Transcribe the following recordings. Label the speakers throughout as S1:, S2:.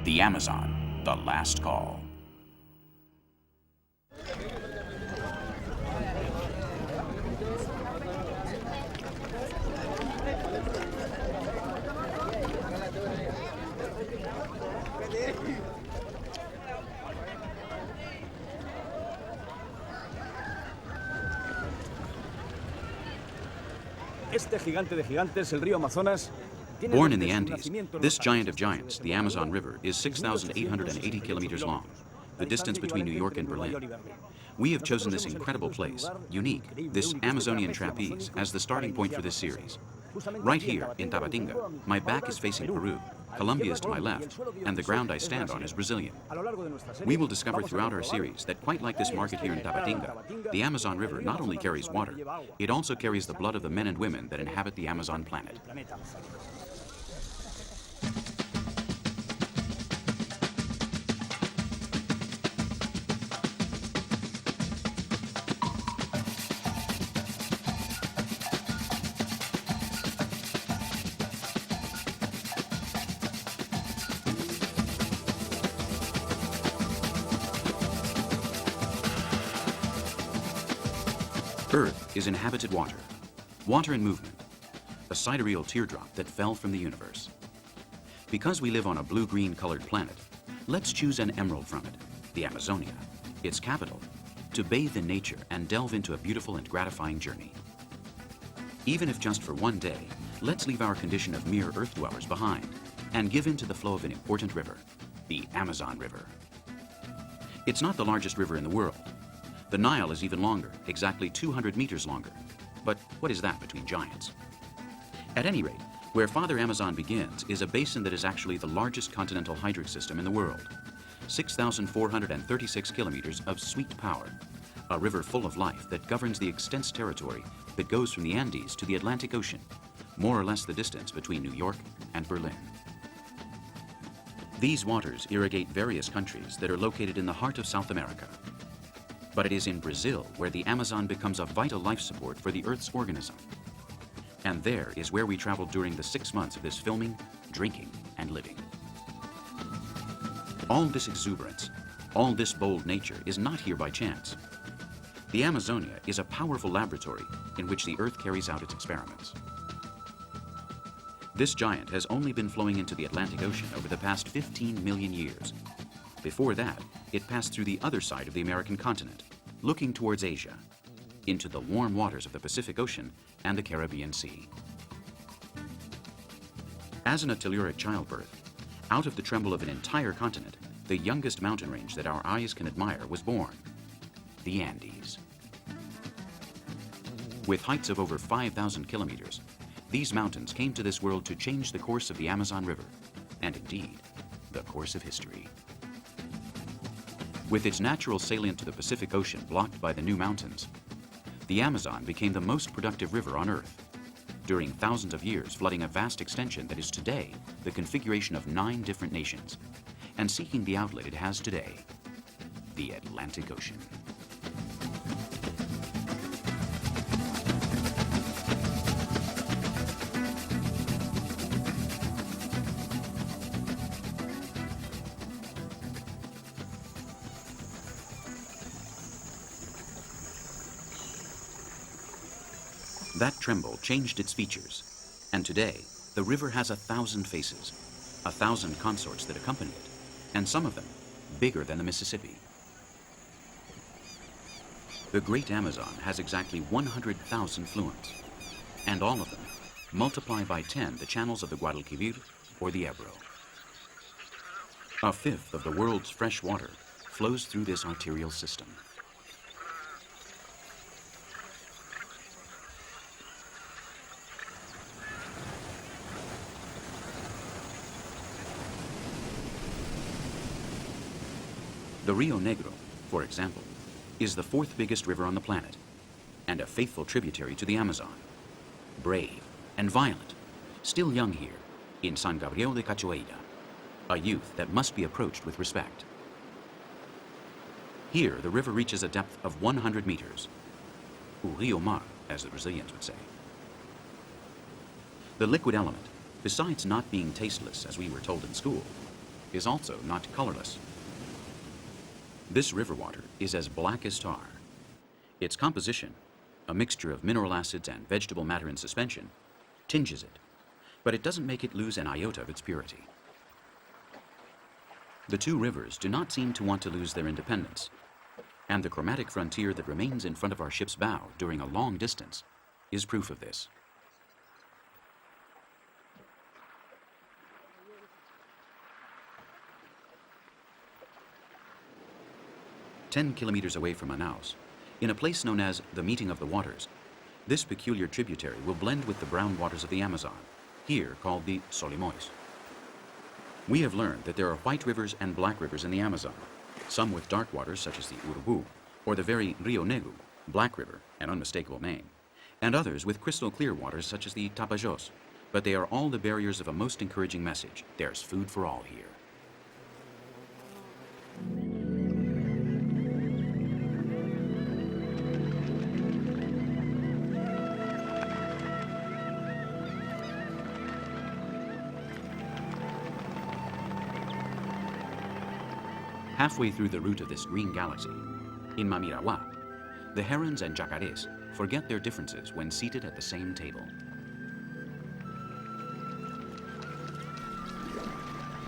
S1: The Amazon, the last call.
S2: Born in the Andes, this giant of giants, the Amazon River, is 6,880 kilometers long, the distance between New York and Berlin. We have chosen this incredible place, unique, this Amazonian trapeze, as the starting point for this series. Right here, in Tabatinga, my back is facing Peru, Colombia is to my left, and the ground I stand on is Brazilian. We will discover throughout our series that quite like this market here in Tabatinga, the Amazon River not only carries water, it also carries the blood of the men and women that inhabit the Amazon planet. Earth is inhabited water, water in movement, a sidereal teardrop that fell from the universe. Because we live on a blue-green colored planet, let's choose an emerald from it, the Amazonia, its capital, to bathe in nature and delve into a beautiful and gratifying journey. Even if just for one day, let's leave our condition of mere Earth dwellers behind and give in to the flow of an important river, the Amazon River. It's not the largest river in the world. The Nile is even longer, exactly 200 meters longer. But what is that between giants? At any rate, where Father Amazon begins is a basin that is actually the largest continental hydric system in the world. 6,436 kilometers of sweet power, a river full of life that governs the extensive territory that goes from the Andes to the Atlantic Ocean, more or less the distance between New York and Berlin. These waters irrigate various countries that are located in the heart of South America. But it is in Brazil where the Amazon becomes a vital life support for the Earth's organism. And there is where we traveled during the 6 months of this filming, drinking, and living. All this exuberance, all this bold nature is not here by chance. The Amazonia is a powerful laboratory in which the Earth carries out its experiments. This giant has only been flowing into the Atlantic Ocean over the past 15 million years. Before that, it passed through the other side of the American continent, looking towards Asia, into the warm waters of the Pacific Ocean and the Caribbean Sea. As in a telluric childbirth, out of the tremble of an entire continent, the youngest mountain range that our eyes can admire was born, the Andes. With heights of over 5,000 kilometers, these mountains came to this world to change the course of the Amazon River, and indeed, the course of history. With its natural salient to the Pacific Ocean blocked by the new mountains, the Amazon became the most productive river on Earth, during thousands of years flooding a vast extension that is today the configuration of 9 different nations, and seeking the outlet it has today, the Atlantic Ocean. That tremble changed its features, and today the river has 1,000 faces, 1,000 consorts that accompany it, and some of them bigger than the Mississippi. The Great Amazon has exactly 100,000 fluents, and all of them multiply by 10 the channels of the Guadalquivir or the Ebro. 1/5 of the world's fresh water flows through this arterial system. The Rio Negro, for example, is the 4th biggest river on the planet, and a faithful tributary to the Amazon. Brave and violent, still young here, in San Gabriel de Cachoeira, a youth that must be approached with respect. Here, the river reaches a depth of 100 meters, o Rio Mar, as the Brazilians would say. The liquid element, besides not being tasteless as we were told in school, is also not colorless. This river water is as black as tar. Its composition, a mixture of mineral acids and vegetable matter in suspension, tinges it, but it doesn't make it lose an iota of its purity. The two rivers do not seem to want to lose their independence, and the chromatic frontier that remains in front of our ship's bow during a long distance is proof of this. "10 kilometers away from Manaus, in a place known as the Meeting of the Waters, this peculiar tributary will blend with the brown waters of the Amazon, here called the Solimões. We have learned that there are white rivers and black rivers in the Amazon, some with dark waters such as the Urubu, or the very Rio Negro, Black River, an unmistakable name, and others with crystal clear waters such as the Tapajós, but they are all the barriers of a most encouraging message. There's food for all here. Halfway through the route of this green galaxy, in Mamirawa, the herons and jacarés forget their differences when seated at the same table.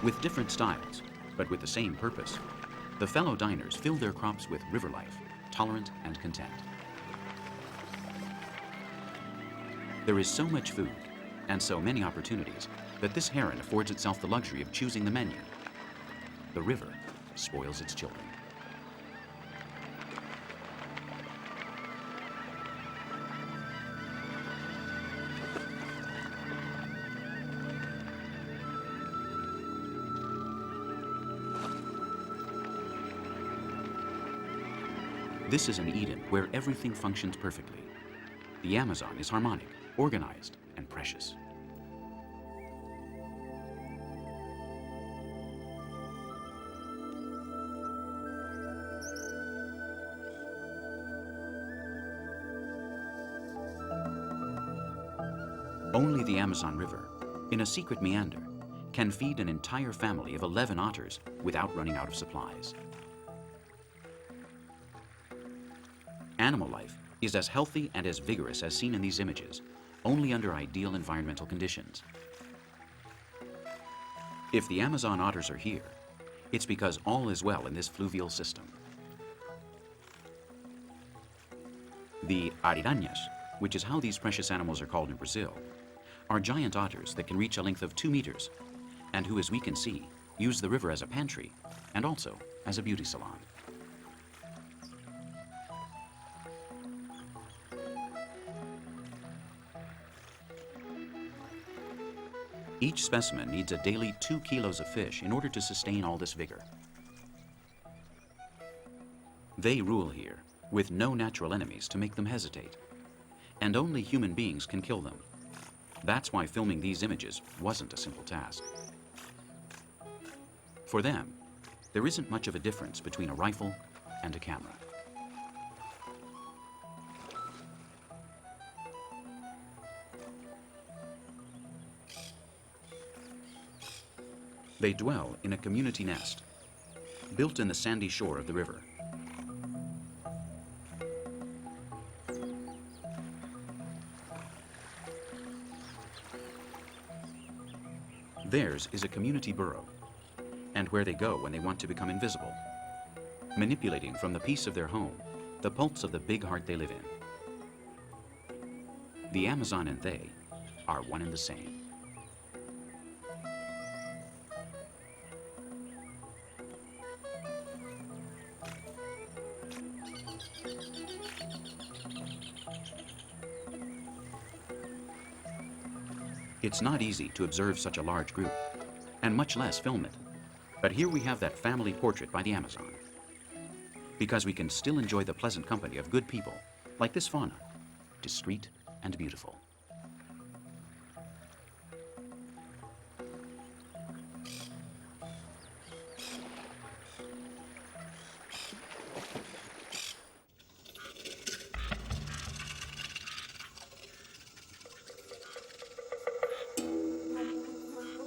S2: With different styles, but with the same purpose, the fellow diners fill their crops with river life, tolerant and content. There is so much food and so many opportunities that this heron affords itself the luxury of choosing the menu. The river spoils its children. This is an Eden where everything functions perfectly. The Amazon is harmonic, organized, and precious. Only the Amazon River, in a secret meander, can feed an entire family of 11 otters without running out of supplies. Animal life is as healthy and as vigorous as seen in these images, only under ideal environmental conditions. If the Amazon otters are here, it's because all is well in this fluvial system. The ariranhas, which is how these precious animals are called in Brazil, are giant otters that can reach a length of 2 meters, and who, as we can see, use the river as a pantry and also as a beauty salon. Each specimen needs a daily 2 kilos of fish in order to sustain all this vigor. They rule here, with no natural enemies to make them hesitate, and only human beings can kill them. That's why filming these images wasn't a simple task. For them, there isn't much of a difference between a rifle and a camera. They dwell in a community nest, built in the sandy shore of the river. Theirs is a community burrow, and where they go when they want to become invisible, manipulating from the peace of their home the pulse of the big heart they live in. The Amazon and they are one and the same. It's not easy to observe such a large group, and much less film it. But here we have that family portrait by the Amazon. Because we can still enjoy the pleasant company of good people, like this fauna, discreet and beautiful.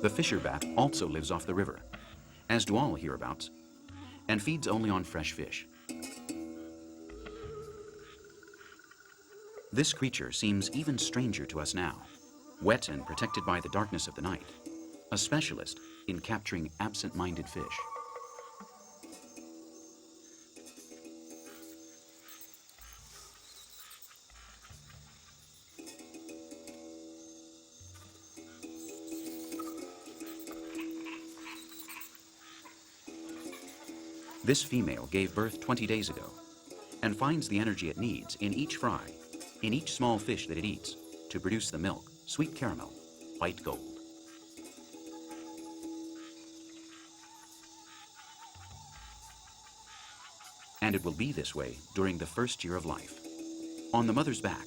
S2: The fisher bat also lives off the river, as do all hereabouts, and feeds only on fresh fish. This creature seems even stranger to us now, wet and protected by the darkness of the night, a specialist in capturing absent-minded fish. This female gave birth 20 days ago and finds the energy it needs in each fry, in each small fish that it eats, to produce the milk, sweet caramel, white gold. And it will be this way during the first year of life, on the mother's back,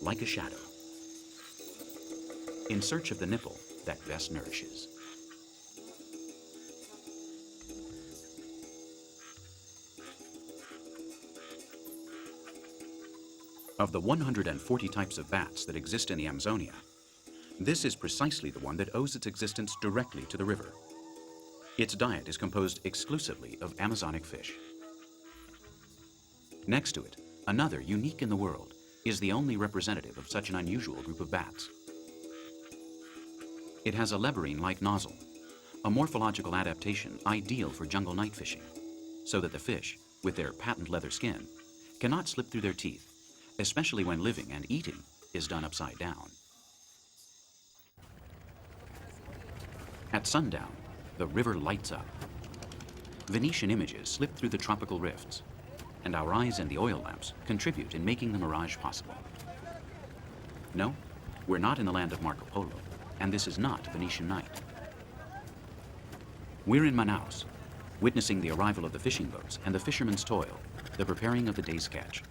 S2: like a shadow, in search of the nipple that best nourishes. Of the 140 types of bats that exist in the Amazonia, this is precisely the one that owes its existence directly to the river. Its diet is composed exclusively of Amazonic fish. Next to it, another unique in the world is the only representative of such an unusual group of bats. It has a leberine-like nozzle, a morphological adaptation ideal for jungle night fishing, so that the fish, with their patent leather skin, cannot slip through their teeth, especially when living and eating is done upside down. At sundown, the river lights up. Venetian images slip through the tropical rifts, and our eyes and the oil lamps contribute in making the mirage possible. No, we're not in the land of Marco Polo, and this is not Venetian night. We're in Manaus, witnessing the arrival of the fishing boats and the fishermen's toil, the preparing of the day's catch.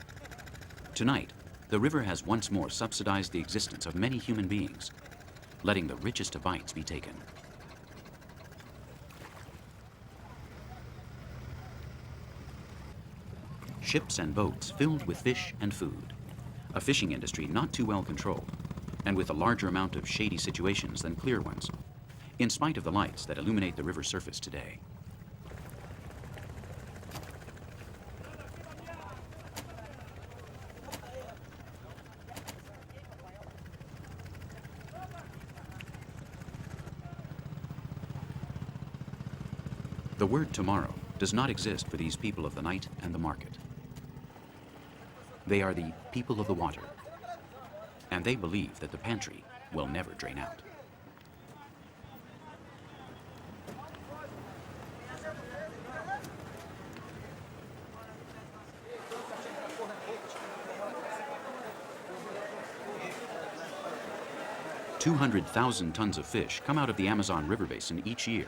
S2: Tonight, the river has once more subsidized the existence of many human beings, letting the richest of bites be taken. Ships and boats filled with fish and food, a fishing industry not too well controlled, and with a larger amount of shady situations than clear ones, in spite of the lights that illuminate the river's surface today. The word tomorrow does not exist for these people of the night and the market. They are the people of the water, and they believe that the pantry will never drain out. "200,000 tons of fish come out of the Amazon River basin each year.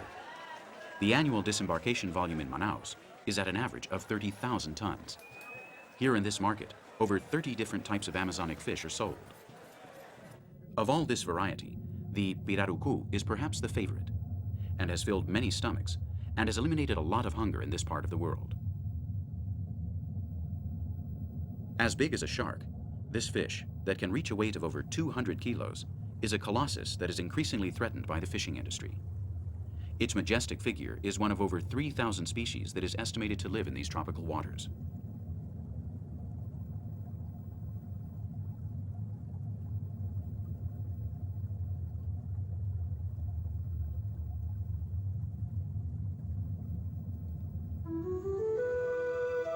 S2: The annual disembarkation volume in Manaus is at an average of 30,000 tons. Here in this market, over 30 different types of Amazonic fish are sold. Of all this variety, the pirarucu is perhaps the favorite, and has filled many stomachs and has eliminated a lot of hunger in this part of the world. As big as a shark, this fish, that can reach a weight of over 200 kilos, is a colossus that is increasingly threatened by the fishing industry. Its majestic figure is one of over 3,000 species that is estimated to live in these tropical waters.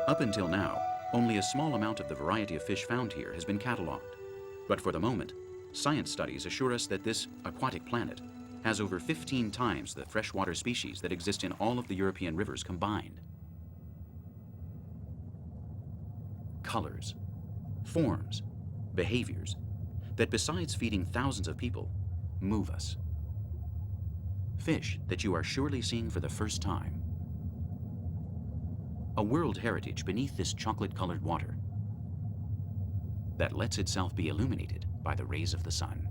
S2: Up until now, only a small amount of the variety of fish found here has been catalogued. But for the moment, science studies assure us that this aquatic planet has over 15 times the freshwater species that exist in all of the European rivers combined. Colors, forms, behaviors that, besides feeding thousands of people, move us. Fish that you are surely seeing for the first time. A world heritage beneath this chocolate-colored water that lets itself be illuminated by the rays of the sun.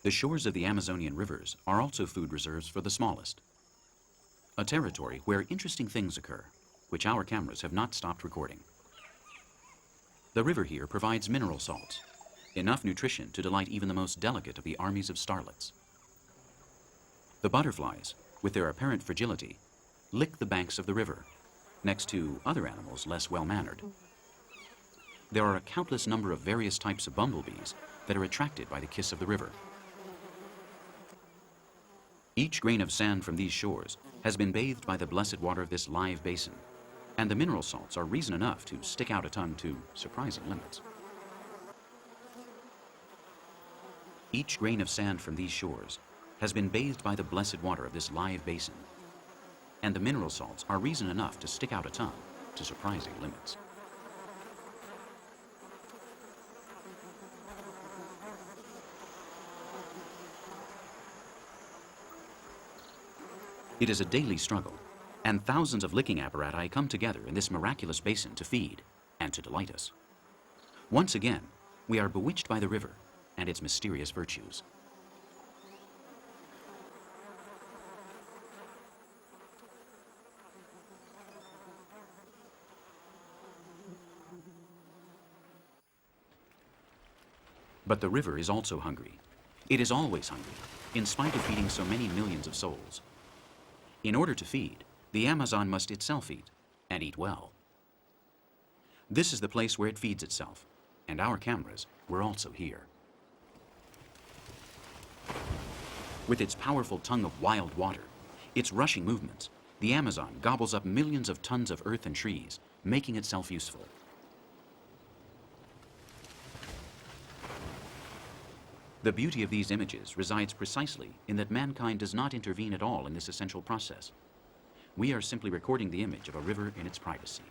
S2: The shores of the Amazonian rivers are also food reserves for the smallest, a territory where interesting things occur, which our cameras have not stopped recording. The river here provides mineral salts, enough nutrition to delight even the most delicate of the armies of starlets. The butterflies, with their apparent fragility, lick the banks of the river, next to other animals less well-mannered. There are a countless number of various types of bumblebees that are attracted by the kiss of the river. Each grain of sand from these shores has been bathed by the blessed water of this live basin, and the mineral salts are reason enough to stick out a tongue to surprising limits. Each grain of sand from these shores has been bathed by the blessed water of this live basin, and the mineral salts are reason enough to stick out a tongue to surprising limits. It is a daily struggle, and thousands of licking apparatus come together in this miraculous basin to feed and to delight us. Once again, we are bewitched by the river and its mysterious virtues. But the river is also hungry. It is always hungry, in spite of feeding so many millions of souls. In order to feed, the Amazon must itself eat, and eat well. This is the place where it feeds itself, and our cameras were also here. With its powerful tongue of wild water, its rushing movements, the Amazon gobbles up millions of tons of earth and trees, making itself useful. The beauty of these images resides precisely in that mankind does not intervene at all in this essential process. We are simply recording the image of a river in its privacy.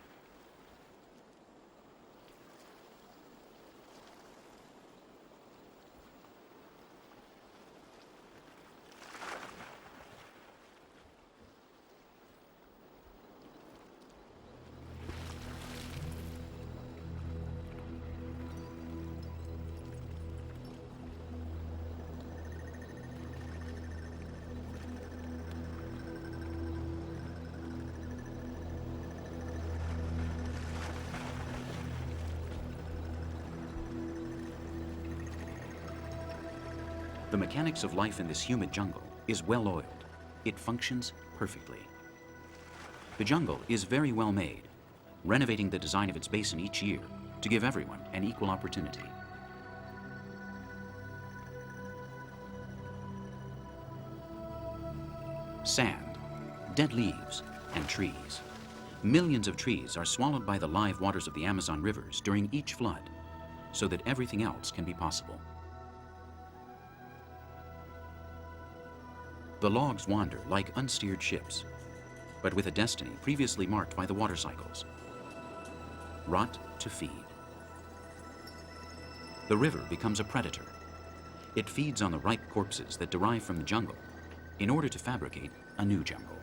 S2: The mechanics of life in this humid jungle is well oiled. It functions perfectly. The jungle is very well made, renovating the design of its basin each year to give everyone an equal opportunity. Sand, dead leaves, and trees. Millions of trees are swallowed by the live waters of the Amazon rivers during each flood, so that everything else can be possible. The logs wander like unsteered ships, but with a destiny previously marked by the water cycles. Rot to feed. The river becomes a predator. It feeds on the ripe corpses that derive from the jungle in order to fabricate a new jungle.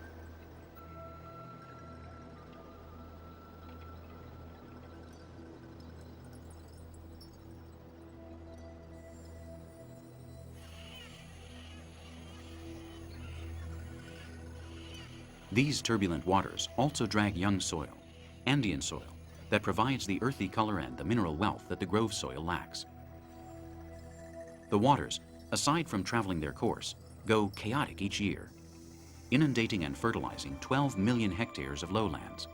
S2: These turbulent waters also drag young soil, Andean soil, that provides the earthy color and the mineral wealth that the grove soil lacks. The waters, aside from traveling their course, go chaotic each year, inundating and fertilizing 12 million hectares of lowlands.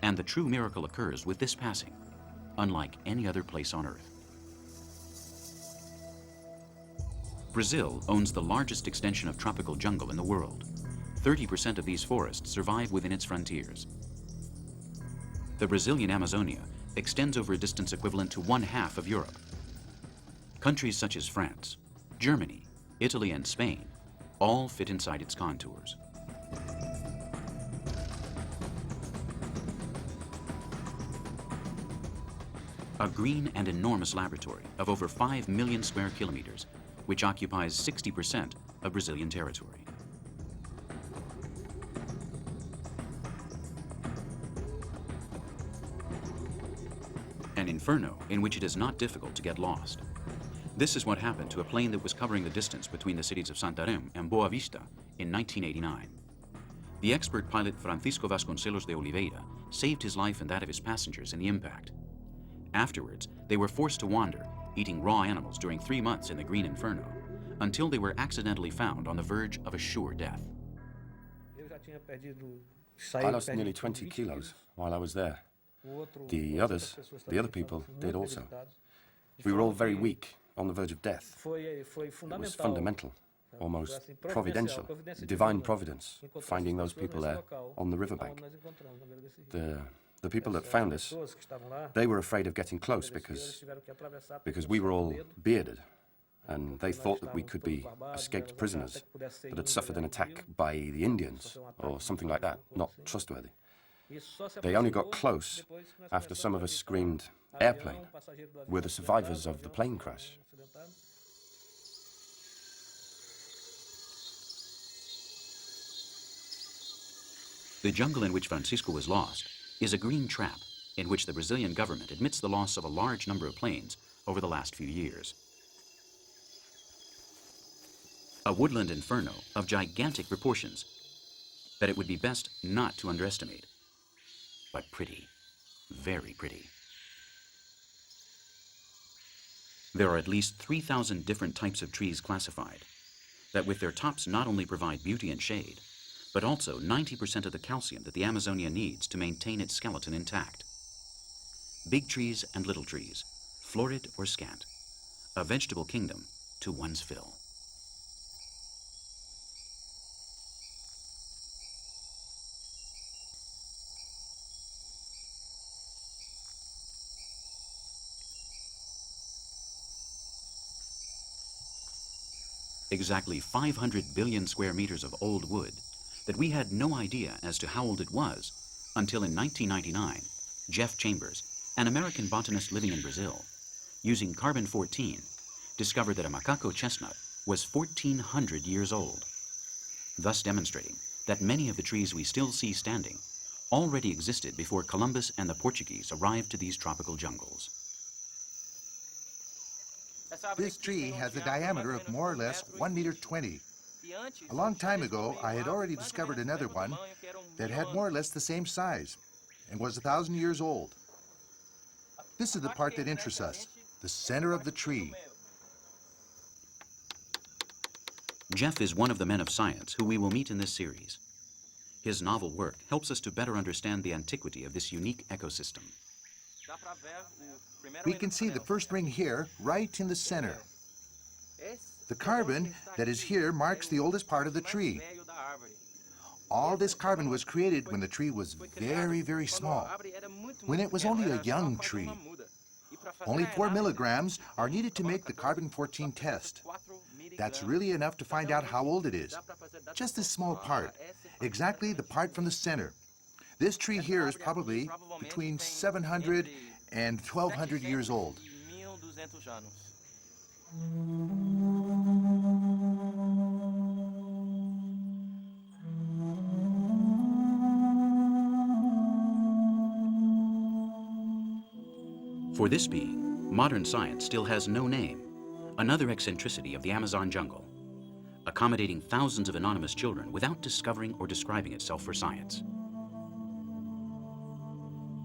S2: And the true miracle occurs with this passing, unlike any other place on Earth. Brazil owns the largest extension of tropical jungle in the world. 30% of these forests survive within its frontiers. The Brazilian Amazonia extends over a distance equivalent to 1/2 of Europe. Countries such as France, Germany, Italy, and Spain all fit inside its contours. A green and enormous laboratory of over 5 million square kilometers, which occupies 60% of Brazilian territory. An inferno in which it is not difficult to get lost. This is what happened to a plane that was covering the distance between the cities of Santarém and Boa Vista in 1989. The expert pilot Francisco Vasconcelos de Oliveira saved his life and that of his passengers in the impact. Afterwards, they were forced to wander, eating raw animals during 3 months in the Green Inferno, until they were accidentally found on the verge of a sure death.
S3: I lost nearly 20 kilos while I was there. The other people did also. We were all very weak, on the verge of death. It was fundamental, almost providential, divine providence, finding those people there on the riverbank. The people that found us, they were afraid of getting close because we were all bearded, and they thought that we could be escaped prisoners that had suffered an attack by the Indians or something like that, not trustworthy. They only got close after some of us screamed, "Airplane!" We're the survivors of the plane crash.
S2: The jungle in which Francisco was lost is a green trap in which the Brazilian government admits the loss of a large number of planes over the last few years. A woodland inferno of gigantic proportions that it would be best not to underestimate, but pretty, very pretty. There are at least 3,000 different types of trees classified, that with their tops not only provide beauty and shade, but also 90% of the calcium that the Amazonia needs to maintain its skeleton intact. Big trees and little trees, florid or scant, a vegetable kingdom to one's fill. Exactly 500 billion square meters of old wood that we had no idea as to how old it was until in 1999, Jeff Chambers, an American botanist living in Brazil, using carbon-14, discovered that a macaco chestnut was 1,400 years old, thus demonstrating that many of the trees we still see standing already existed before Columbus and the Portuguese arrived to these tropical jungles.
S4: This tree has a diameter of more or less 1.20 meters. A long time ago, I had already discovered another one that had more or less the same size and was 1,000 years old. This is the part that interests us, the center of the tree.
S2: Jeff is one of the men of science who we will meet in this series. His novel work helps us to better understand the antiquity of this unique ecosystem.
S4: We can see the first ring here, right in the center. The carbon that is here marks the oldest part of the tree. All this carbon was created when the tree was very, very small, when it was only a young tree. Only 4 milligrams are needed to make the carbon-14 test. That's really enough to find out how old it is. Just this small part, exactly the part from the center. This tree here is probably between 700 and 1,200 years old.
S2: For this being, modern science still has no name, another eccentricity of the Amazon jungle, accommodating thousands of anonymous children without discovering or describing itself for science.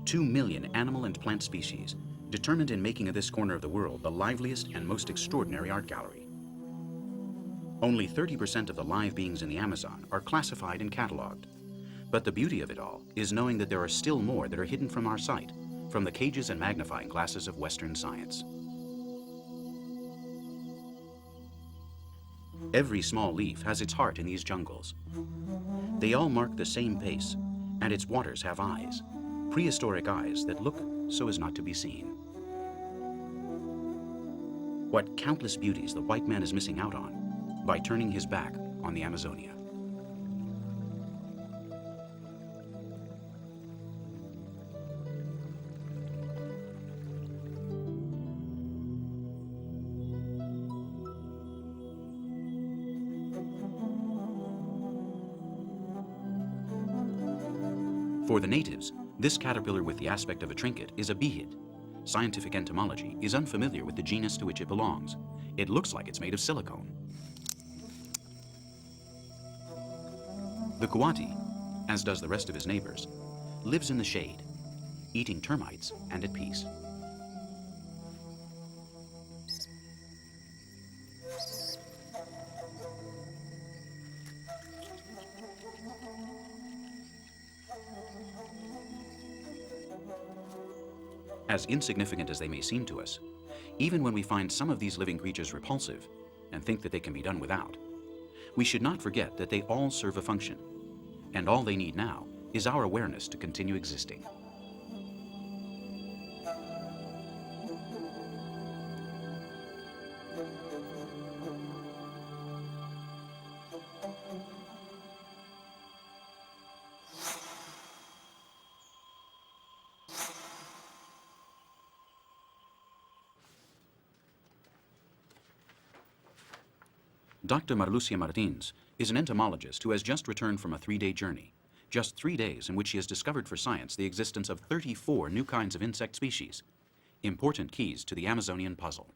S2: 2 million animal and plant species, determined in making of this corner of the world the liveliest and most extraordinary art gallery. Only 30% of the live beings in the Amazon are classified and cataloged. But the beauty of it all is knowing that there are still more that are hidden from our sight, from the cages and magnifying glasses of Western science. Every small leaf has its heart in these jungles. They all mark the same pace, and its waters have eyes, prehistoric eyes that look so as not to be seen. What countless beauties the white man is missing out on by turning his back on the Amazonia. For the natives, this caterpillar with the aspect of a trinket is a bihid, scientific entomology is unfamiliar with the genus to which it belongs. It looks like it's made of silicone. The coati, as does the rest of his neighbors, lives in the shade, eating termites and at peace. As insignificant as they may seem to us, even when we find some of these living creatures repulsive and think that they can be done without, we should not forget that they all serve a function, and all they need now is our awareness to continue existing. Dr. Marlucia Martins is an entomologist who has just returned from a 3-day journey. Just 3 days in which she has discovered for science the existence of 34 new kinds of insect species. Important keys to the Amazonian puzzle.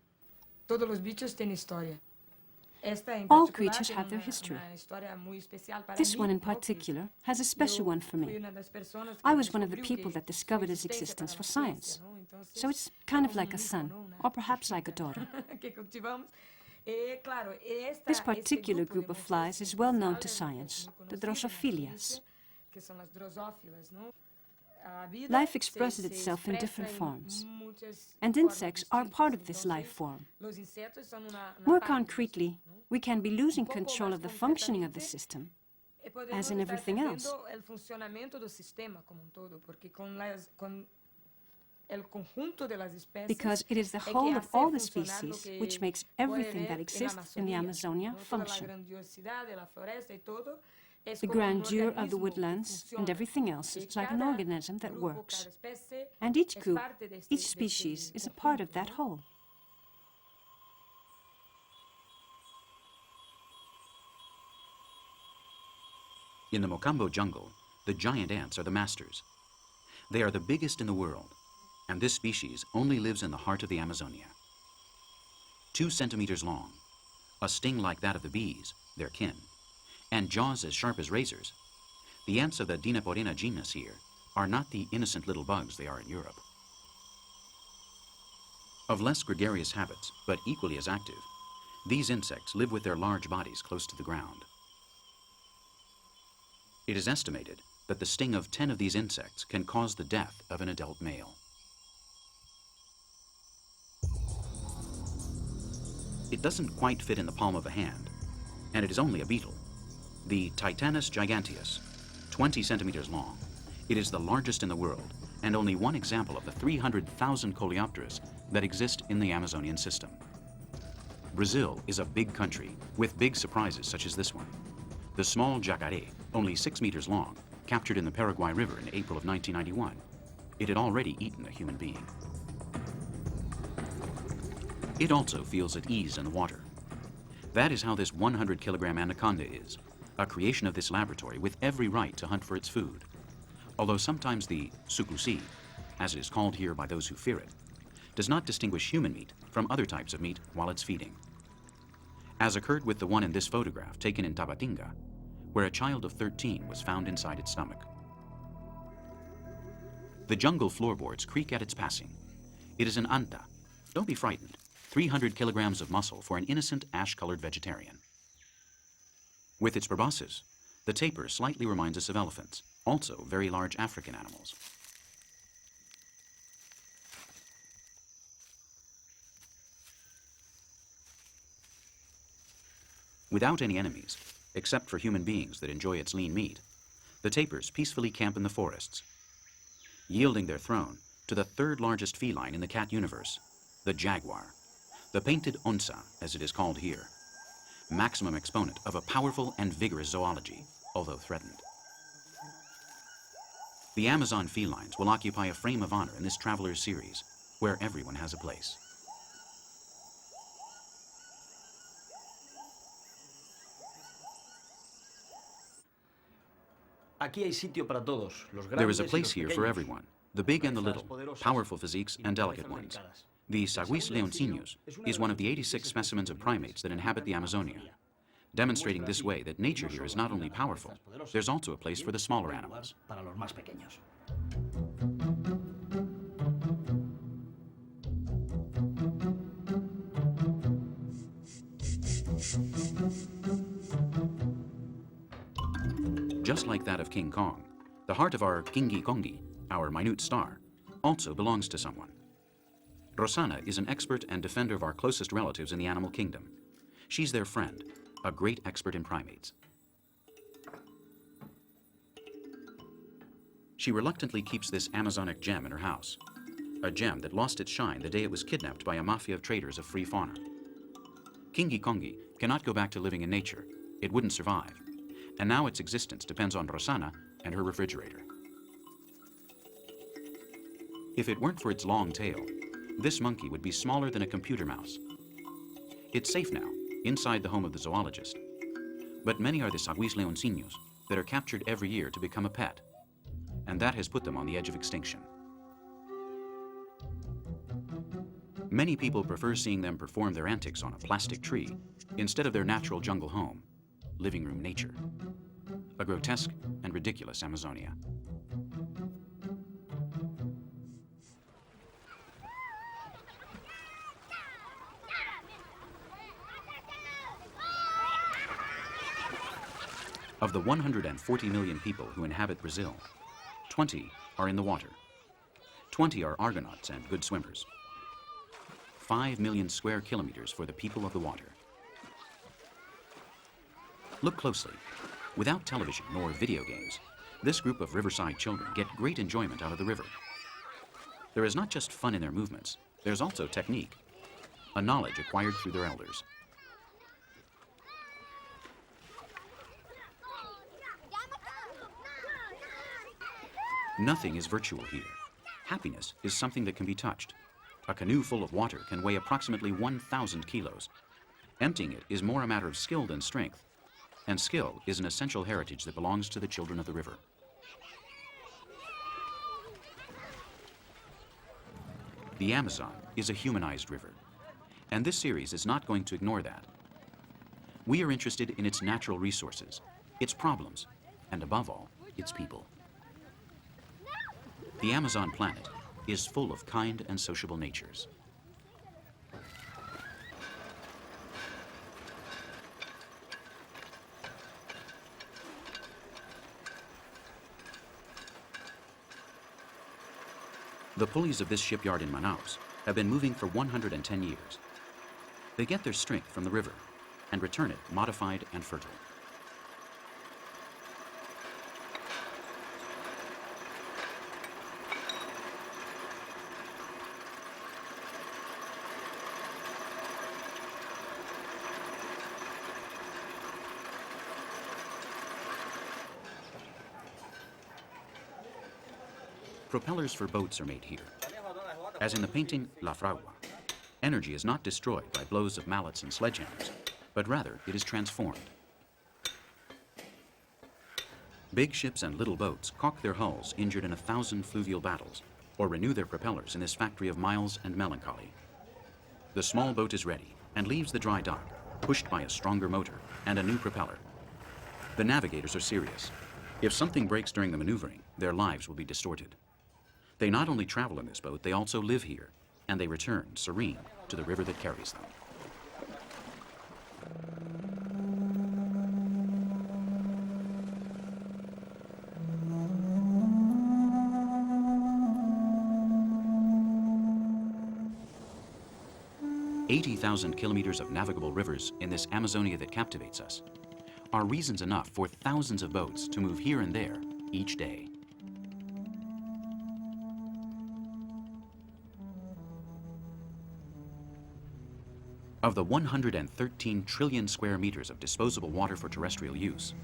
S5: All creatures have their history. This one in particular has a special one for me. I was one of the people that discovered its existence for science. So it's kind of like a son, or perhaps like a daughter. This particular group of flies is well known to science, the Drosophilias. Life expresses itself in different forms, and insects are part of this life form. More concretely, we can be losing control of the functioning of the system, as in everything else. Because it is the whole of all the species which makes everything that exists in the Amazonia function. The grandeur of the woodlands and everything else is like an organism that works. And each group, each species is a part of that whole.
S2: In the Mocambo jungle, the giant ants are the masters. They are the biggest in the world, and this species only lives in the heart of the Amazonia. 2 centimeters long, a sting like that of the bees, their kin, and jaws as sharp as razors, the ants of the Dinaporina genus here are not the innocent little bugs they are in Europe. Of less gregarious habits, but equally as active, these insects live with their large bodies close to the ground. It is estimated that the sting of 10 of these insects can cause the death of an adult male. It doesn't quite fit in the palm of a hand, and it is only a beetle, the Titanus giganteus, 20 centimeters long. It is the largest in the world, and only one example of the 300,000 coleopteras that exist in the Amazonian system. Brazil is a big country with big surprises such as this one. The small jacaré, only 6 meters long, captured in the Paraguay River in April of 1991. It had already eaten a human being. It also feels at ease in the water. That is how this 100-kilogram anaconda is, a creation of this laboratory with every right to hunt for its food. Although sometimes the sucusi, as it is called here by those who fear it, does not distinguish human meat from other types of meat while it's feeding. As occurred with the one in this photograph taken in Tabatinga, where a child of 13 was found inside its stomach. The jungle floorboards creak at its passing. It is an anta. Don't be frightened. 300 kilograms of muscle for an innocent ash-colored vegetarian. With its proboscis, the tapir slightly reminds us of elephants, also very large African animals. Without any enemies, except for human beings that enjoy its lean meat, the tapirs peacefully camp in the forests, yielding their throne to the 3rd largest feline in the cat universe, the jaguar, the painted onça, as it is called here, maximum exponent of a powerful and vigorous zoology, although threatened. The Amazon felines will occupy a frame of honor in this Travelers series, where everyone has a place. There is a place here for everyone, The big and the little, powerful physiques and delicate ones. The Saguis leoncinus is one of the 86 specimens of primates that inhabit the Amazonia, demonstrating this way that nature here is not only powerful, there's also a place for the smaller animals. Just like that of King Kong, the heart of our Kingi Kongi, our minute star, also belongs to someone. Rosana is an expert and defender of our closest relatives in the animal kingdom. She's their friend, a great expert in primates. She reluctantly keeps this Amazonic gem in her house, a gem that lost its shine the day it was kidnapped by a mafia of traders of free fauna. Kingi Kongi cannot go back to living in nature. It wouldn't survive. And now its existence depends on Rosana and her refrigerator. If it weren't for its long tail, this monkey would be smaller than a computer mouse. It's safe now, inside the home of the zoologist. But many are the Saguis leoncinus that are captured every year to become a pet, and that has put them on the edge of extinction. Many people prefer seeing them perform their antics on a plastic tree instead of their natural jungle home, living room nature. A grotesque and ridiculous Amazonia. Of the 140 million people who inhabit Brazil, 20 are in the water. 20 are Argonauts and good swimmers. 5 million square kilometers for the people of the water. Look closely. Without television nor video games, this group of riverside children get great enjoyment out of the river. There is not just fun in their movements, there's also technique, a knowledge acquired through their elders. Nothing is virtual here. Happiness is something that can be touched. A canoe full of water can weigh approximately 1,000 kilos. Emptying it is more a matter of skill than strength, and skill is an essential heritage that belongs to the children of the river. The Amazon is a humanized river, and this series is not going to ignore that. We are interested in its natural resources, its problems, and above all, its people. The Amazon planet is full of kind and sociable natures. The pulleys of this shipyard in Manaus have been moving for 110 years. They get their strength from the river and return it modified and fertile. Propellers for boats are made here. As in the painting La Fragua, energy is not destroyed by blows of mallets and sledgehammers, but rather it is transformed. Big ships and little boats caulk their hulls injured in 1,000 fluvial battles, or renew their propellers in this factory of miles and melancholy. The small boat is ready and leaves the dry dock, pushed by a stronger motor and a new propeller. The navigators are serious. If something breaks during the maneuvering, their lives will be distorted. They not only travel in this boat, they also live here, and they return, serene, to the river that carries them. "80,000 kilometers of navigable rivers in this Amazonia that captivates us are reasons enough for thousands of boats to move here and there each day. Of the 113 trillion square meters of disposable water for terrestrial use,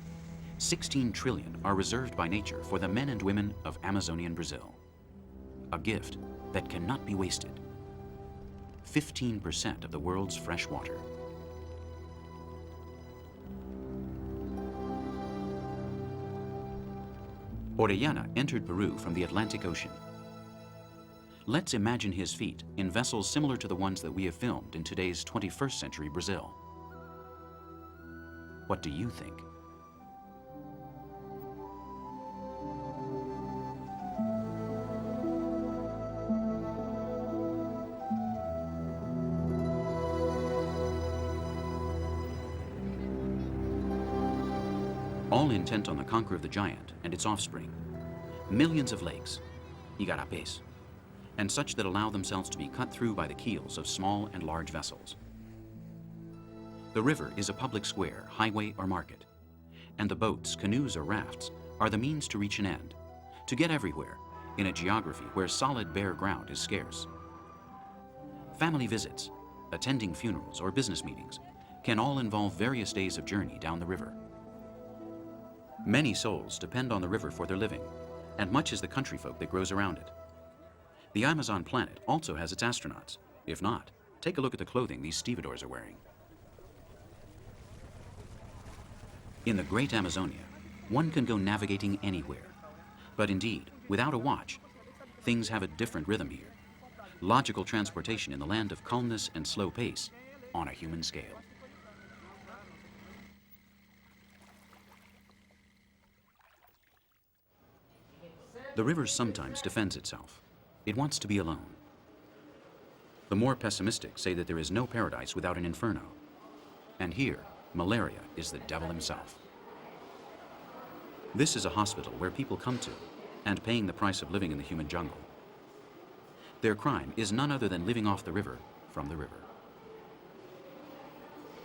S2: 16 trillion are reserved by nature for the men and women of Amazonian Brazil. A gift that cannot be wasted. 15% of the world's fresh water. Orellana entered Peru from the Atlantic Ocean. Let's imagine his feet in vessels similar to the ones that we have filmed in today's 21st century Brazil. What do you think? All intent on the conquer of the giant and its offspring, millions of lakes, igarapés, and such that allow themselves to be cut through by the keels of small and large vessels. The river is a public square, highway, or market, and the boats, canoes, or rafts are the means to reach an end, to get everywhere in a geography where solid bare ground is scarce. Family visits, attending funerals, or business meetings can all involve various days of journey down the river. Many souls depend on the river for their living, and much is the country folk that grows around it. The Amazon planet also has its astronauts. If not, take a look at the clothing these stevedores are wearing. In the great Amazonia, one can go navigating anywhere. But indeed, without a watch, things have a different rhythm here. Logical transportation in the land of calmness and slow pace on a human scale. The river sometimes defends itself. It wants to be alone. The more pessimistic say that there is no paradise without an inferno. And here, malaria is the devil himself. This is a hospital where people come to and paying the price of living in the human jungle. Their crime is none other than living off the river from the river.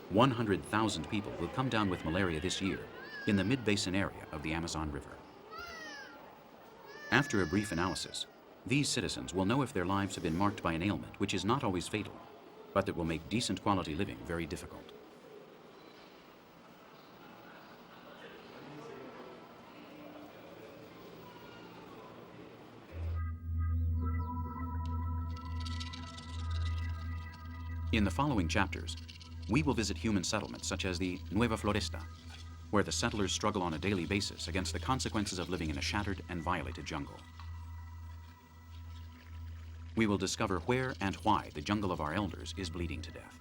S2: 100,000 people will come down with malaria this year in the mid-basin area of the Amazon River. After a brief analysis, these citizens will know if their lives have been marked by an ailment which is not always fatal, but that will make decent quality living very difficult. In the following chapters, we will visit human settlements such as the Nueva Floresta, where the settlers struggle on a daily basis against the consequences of living in a shattered and violated jungle. We will discover where and why the jungle of our elders is bleeding to death.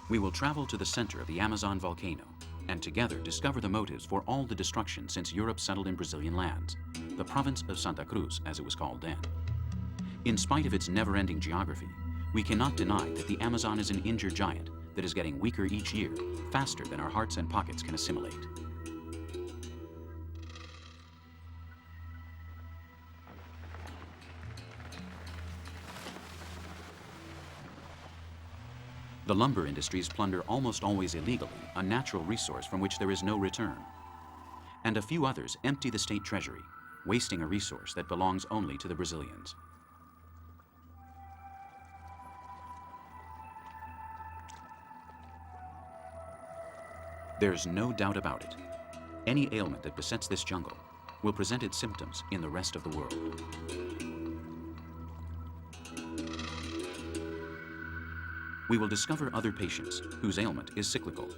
S2: We will travel to the center of the Amazon volcano and together discover the motives for all the destruction since Europe settled in Brazilian lands, the province of Santa Cruz, as it was called then. In spite of its never-ending geography, we cannot deny that the Amazon is an injured giant that is getting weaker each year, faster than our hearts and pockets can assimilate. The lumber industries plunder almost always illegally a natural resource from which there is no return. And a few others empty the state treasury, wasting a resource that belongs only to the Brazilians. There's no doubt about it. Any ailment that besets this jungle will present its symptoms in the rest of the world. We will discover other patients whose ailment is cyclical.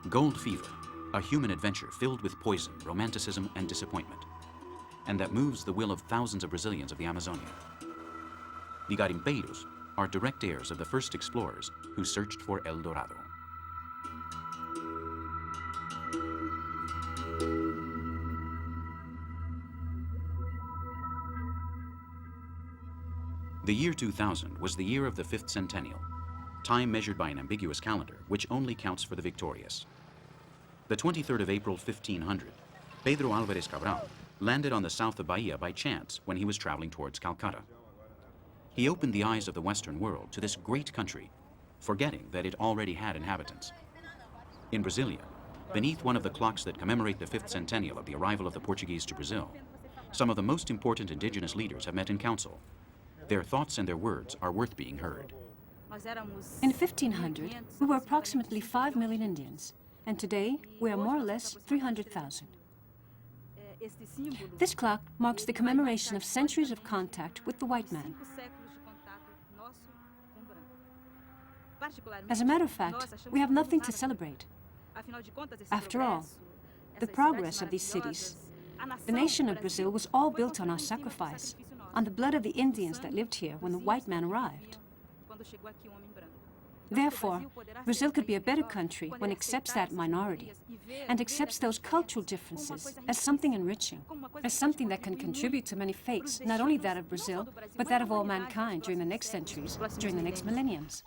S2: Gold fever, a human adventure filled with poison, romanticism, and disappointment, and that moves the will of thousands of Brazilians of the Amazonia. The garimpeiros are direct heirs of the first explorers who searched for El Dorado. The year 2000 was the year of the 5th centennial, time measured by an ambiguous calendar which only counts for the victorious. The 23rd of April, 1500, Pedro Álvares Cabral landed on the south of Bahia by chance when he was traveling towards Calcutta. He opened the eyes of the Western world to this great country, forgetting that it already had inhabitants. In Brasilia, beneath one of the clocks that commemorate the 5th centennial of the arrival of the Portuguese to Brazil, some of the most important indigenous leaders have met in council. Their thoughts and their words are worth being heard.
S5: In 1500, we were approximately 5 million Indians, and today we are more or less 300,000. This clock marks the commemoration of centuries of contact with the white man. As a matter of fact, we have nothing to celebrate. After all, the progress of these cities The nation of Brazil was all built on our sacrifice, on the blood of the Indians that lived here when the white man arrived. Therefore, Brazil could be a better country when it accepts that minority and accepts those cultural differences as something enriching, as something that can contribute to many fates, not only that of Brazil, but that of all mankind during the next centuries, during the next millenniums.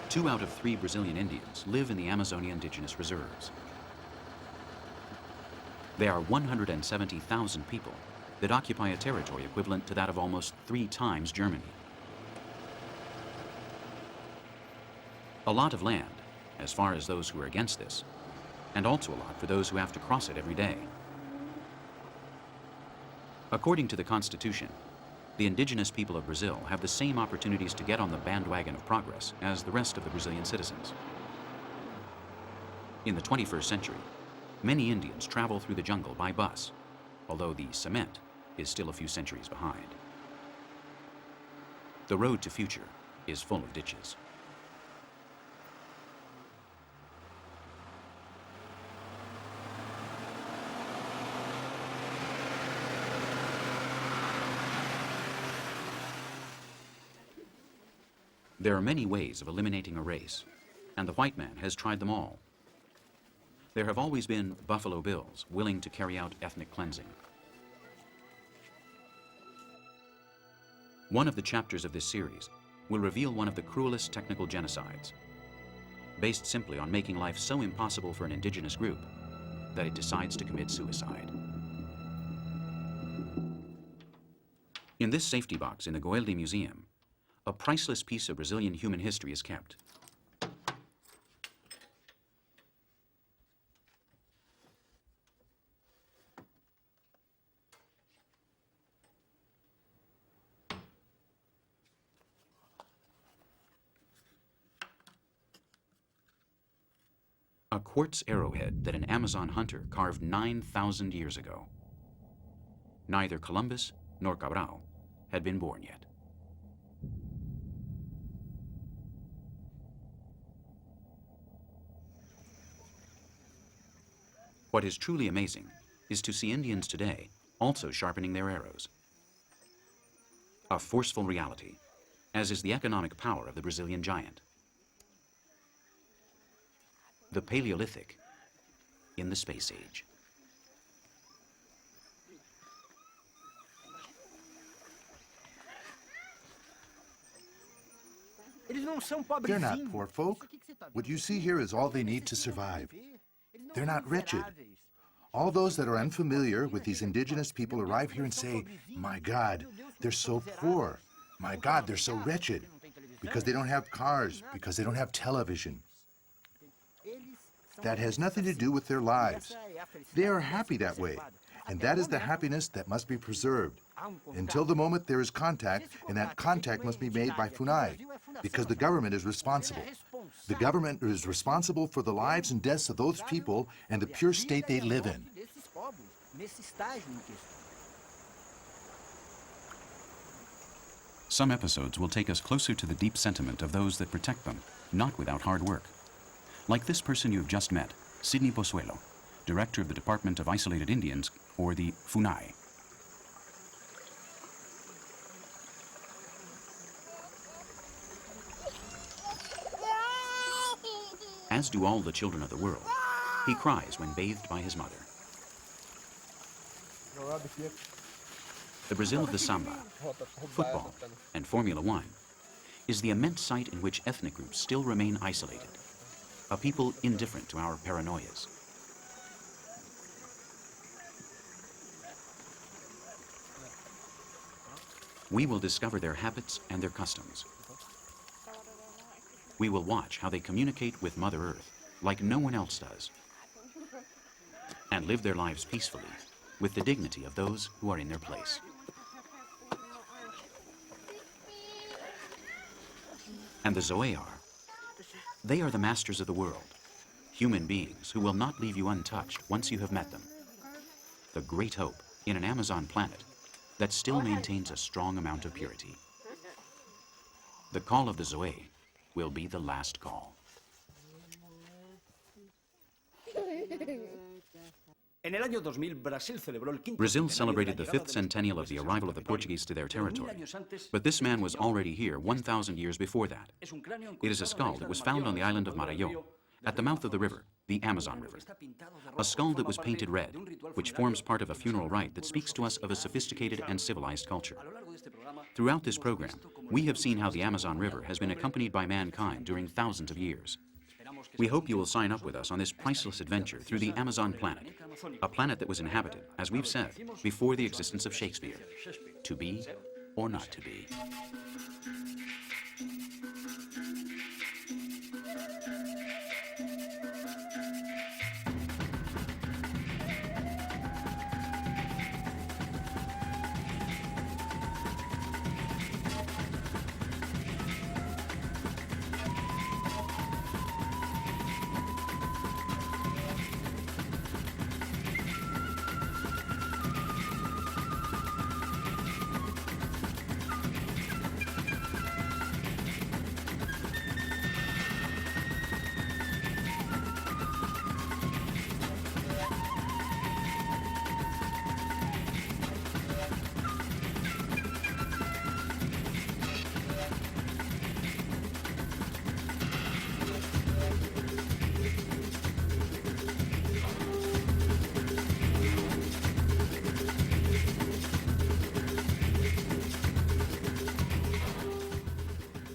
S2: Two out of 3 Brazilian Indians live in the Amazonia Indigenous Reserves. There are 170,000 people that occupy a territory equivalent to that of almost 3 times Germany. A lot of land, as far as those who are against this, and also a lot for those who have to cross it every day. According to the Constitution, the indigenous people of Brazil have the same opportunities to get on the bandwagon of progress as the rest of the Brazilian citizens. In the 21st century, many Indians travel through the jungle by bus, although the cement is still a few centuries behind. The road to future is full of ditches. There are many ways of eliminating a race, and the white man has tried them all. There have always been Buffalo Bills willing to carry out ethnic cleansing. One of the chapters of this series will reveal one of the cruelest technical genocides, based simply on making life so impossible for an indigenous group that it decides to commit suicide. In this safety box in the Goeldi Museum, a priceless piece of Brazilian human history is kept. A quartz arrowhead that an Amazon hunter carved 9,000 years ago. Neither Columbus nor Cabral had been born yet. What is truly amazing is to see Indians today also sharpening their arrows. A forceful reality, as is the economic power of the Brazilian giant. The Paleolithic in the space age.
S4: They're not poor folk. What you see here is all they need to survive. They're not wretched. All those that are unfamiliar with these indigenous people arrive here and say, "My God, they're so poor. My God, they're so wretched," because they don't have cars, because they don't have television. That has nothing to do with their lives. They are happy that way, and that is the happiness that must be preserved until the moment there is contact, and that contact must be made by FUNAI, because the government is responsible. The government is responsible for the lives and deaths of those people and the pure state they live in.
S2: Some episodes will take us closer to the deep sentiment of those that protect them, not without hard work. Like this person you've just met, Sidney Pozuelo, Director of the Department of Isolated Indians, or the FUNAI. As do all the children of the world, he cries when bathed by his mother. The Brazil of the samba, football, and Formula One is the immense site in which ethnic groups still remain isolated, a people indifferent to our paranoias. We will discover their habits and their customs. We will watch how they communicate with Mother Earth like no one else does, and live their lives peacefully with the dignity of those who are in their place. And the Zoe are. They are the masters of the world, human beings who will not leave you untouched once you have met them. The great hope in an Amazon planet that still maintains a strong amount of purity. The call of the Zoe will be the last call. Brazil celebrated the 5th centennial of the arrival of the Portuguese to their territory, but this man was already here 1,000 years before that. It is a skull that was found on the island of Maranhão, at the mouth of the river, the Amazon River. A skull that was painted red, which forms part of a funeral rite that speaks to us of a sophisticated and civilized culture. Throughout this program, we have seen how the Amazon River has been accompanied by mankind during thousands of years. We hope you will sign up with us on this priceless adventure through the Amazon planet, a planet that was inhabited, as we've said, before the existence of Shakespeare. To be or not to be.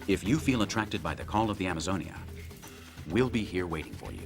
S2: If you feel attracted by the call of the Amazonia, we'll be here waiting for you.